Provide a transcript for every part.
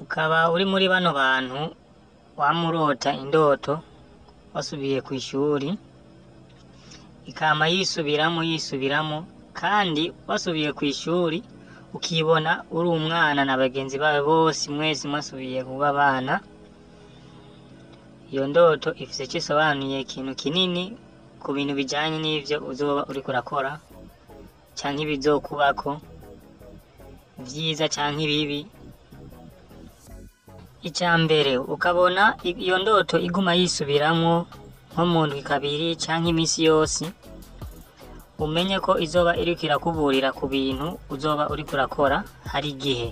ukaba uri muri bano bantu wamurota indoto wasubiye kw'ishuri ikama yisubiramo kandi wasubiye kw'ishuri ukibona uri umwana na bagenzi bawe bose mwese mwasubiye kuba abana. Iyo ndoto ifise ico isobanuye ikintu kinini ku bintu bijanye n'ivyo uzoba uriko urakora canke ibizokubako vyiza canke ibibi. Icambere ukabona iyo ndoto iguma yisubiramwo nko mu ndwi kabiri canke imisi yose, umenye ko izoba iriko irakuburira ku bintu uzoba uriko urakora. Hari igihe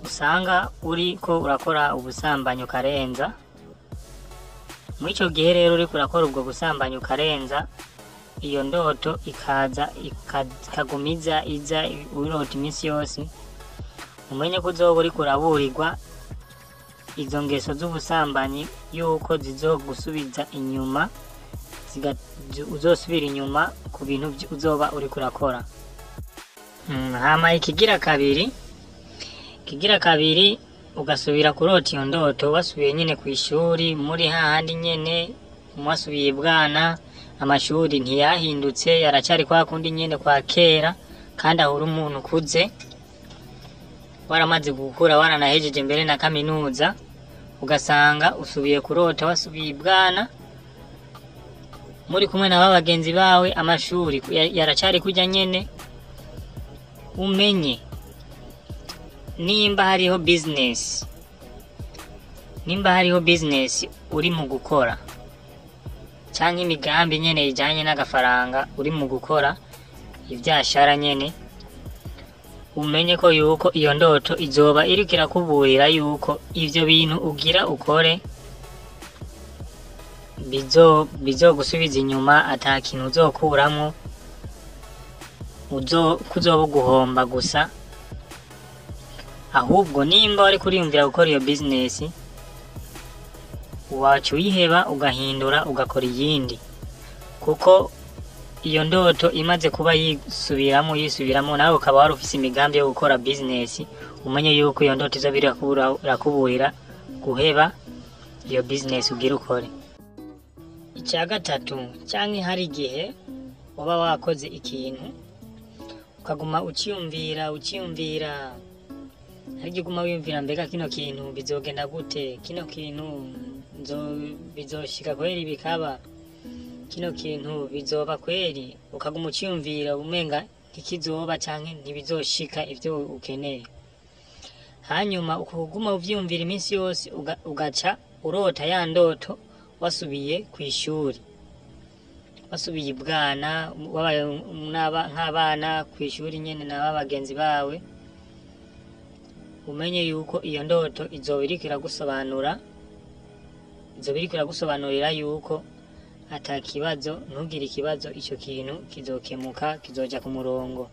usanga uriko urakora ubusambanyi ukarenza, mw'ico gihe rero uriko urakora ubwo busambanyi ukarenza, iyo ndoto ikaza ikagumiza iza urota imisi yose, umenye ko uzoba uriko uraburirwa izo ngeso z'ubusambanyi yuko zizogusubiza inyuma, uzosubira inyuma ku bintu uzoba uriko urakora. Hama ikigira kabiri ugasubira kurota iyo ndoto wasubiye nyene kw'ishuri, muri hahandi nyene mwasubiye bwana, amashuri ntiyahindutse, yaracari kwa kundi nyene kwa kera, kandi ahura umuntu ukuze waramaze gukura, waranahejeje mbere na kaminuza, ugasanga usubiye kurota wasubiye bwana, muri kumwe na bagenzi bawe, amashuri yaracari kurya nyene. Umenye nimba hariho business uri mu gukora canke imigambi nyene ijanye n'agafaranga uri mu gukora ivyashara nyene, umenye ko yuko iyo ndoto izoba iriko irakuburira yuko ivyo bintu ugira ukore bizogusubiza inyuma, ata kintu uzokuramwo, kuzoba uguhomba gusa. Ahubwo nimba wariko uriyumvira gukora iyo business, waca uyiheba ugahindura ugakora iyindi, kuko iyo ndoto imaze kuba yisubiramo nawe ukaba wari ufise imigambi yo gukora business, umenye yuko iyo ndoto izoba irakuburira guheba iyo business ugira ukore. Ica gatatu, canke hari igihe uba wakoze ikintu ukaguma uciyumvira, hari uguma wiyumvira mbega kino kintu bizogenda gute, kino kintu bizoshika kweri bikaba, kino kintu bizoba kweri, ukaguma uciyumvira umenga ntikizoba canke ntibizoshika ivyo ukeneye. Hanyuma ukaguma uvyiyumvira iminsi yose, ugaca urota ya ndoto wasubiye kw'ishuri, wasubiye ibwana, wabaye nk'abana kw'ishuri nyene na bagenzi bawe. Umenye yuko iyo ndoto izoba iriko iragusobanurira yuko ata kibazo, ntugire ikibazo, ico kintu kizokemuka, kizoja ku murongo.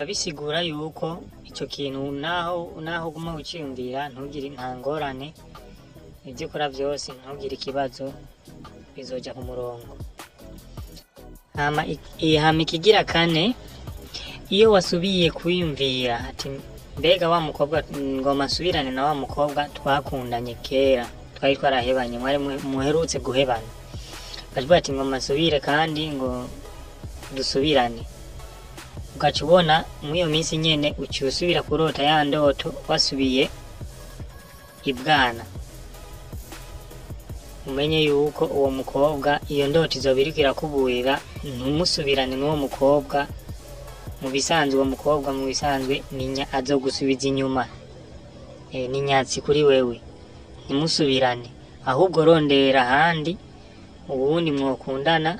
Bisigura yuko ico kintu naho uguma uciyumvira ntugire, nta ngorane, ivyo ukora vyose ntugire ikibazo, bizoja ku murongo. Hama ikigira kane, iyo wasubiye kwiyumvira ati mbega wa mukobwa ngoma nsubirane na wa mukobwa twakundanye kera, twari twarahebanye, mwari muherutse guhebana, ukavuga ati ngoma nsubire kandi ngo dusubirane, ugaca ubona mw'iyo minsi nyene uciye usubira kurota ya ndoto wasubiye ibwana. Umenye yuko uwo mukobwa iyo ndoto izoba iriko irakuburira ntumusubirane n'uwo mukobwa. Mu bisanzwe uwo mukobwa azogusubiza inyuma, ni nyatsi kuri wewe, ntimusubirane, ahubwo rondera ahandi ubundi mwokundana,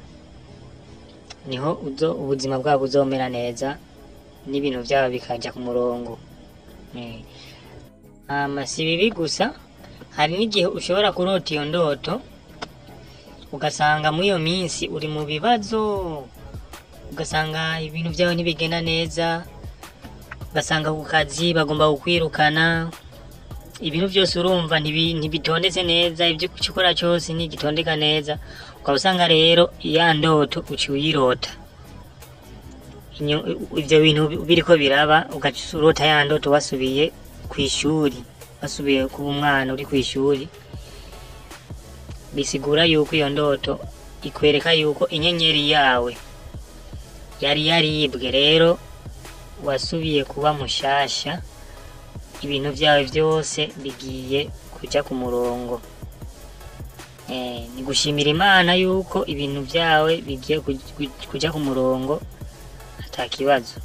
niho ubuzima bwabo buzomera neza, n'ibintu vyabo bikaja ku murongo. Si bibi gusa, hari n'igihe ushobora kurota iyo ndoto ugasanga mw'iyo minsi uri mu bibazo, ugasanga ibintu vyawe ntibigenda neza, ugasanga ku kazi bagomba kukwirukana, ibintu vyose urumva ntibitondetse neza, ivyo ukora cyose ntigitondeka neza, ukaba usanga rero ya ndoto uciye uyirota. ivyo bintu biriko biraba ugasurota ya ndoto wasubiye kwishuri, wasubiye kuba umwana uri kwishuri, bisigura yuko iyo ndoto ikwereka yuko inyenyeri yawe yari yaribwe, rero wasubiye kuba mushasha, ibintu vyawe vyose bigiye kuja ku murongo. Ni gushimira Imana yuko ibintu vyawe bigiye kuja ku murongo atakibazo.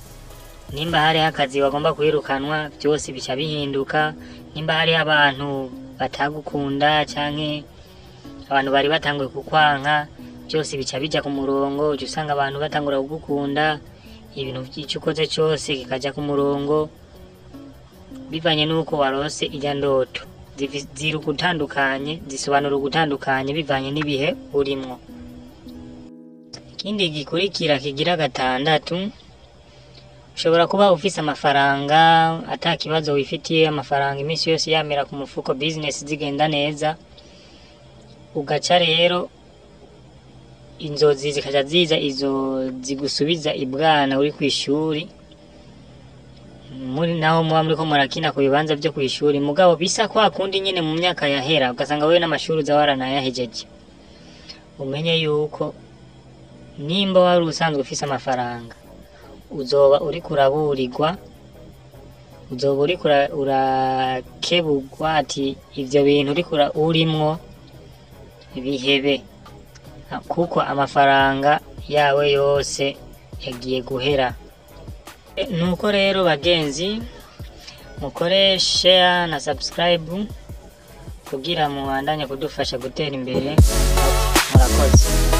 Nimba hari akazi wagomba kwirukanwa byose bica bihinduka, nimba hari abantu batagukunda canke abantu bari batanguye kukwanka byose bica bija ku murongo, uje usanga abantu batangura kugukunda, ibintu by'icukoze cyose kikaja ku murongo, bivanye nuko warose ijya ndoto. Ziri ugutandukanye, zisobanura ugutandukanye bivanye n'ibihe urimwo. Ikindi gikurikira kigira 6, ushobora kuba ufise amafaranga atakibazo wifitiye, amafaranga iminsi yose yamera ku mufuko, business zigenda neza, ugaca rero inzozi zikaja ziza izo zigusubiza ibwana uri kwishuri, muri naho muba muriko murakina ku bibanza byo kwishuri, mugabo bisa kwa kundi nyene mu myaka yahera, ugasanga wewe n'amashuri uza waranayahejeje. Umenye yuko nimba wari usanzwe ufise amafaranga, uzoba uri kuraburirwa, uzoba uri urakebugwa ati ivyo bintu uri urimwo bihebe, kuko amafaranga yawe yose yagiye guhera. Nuko rero bagenzi, mukore share na subscribe kugira mubandanye kudufasha gutera imbere. Murakoze.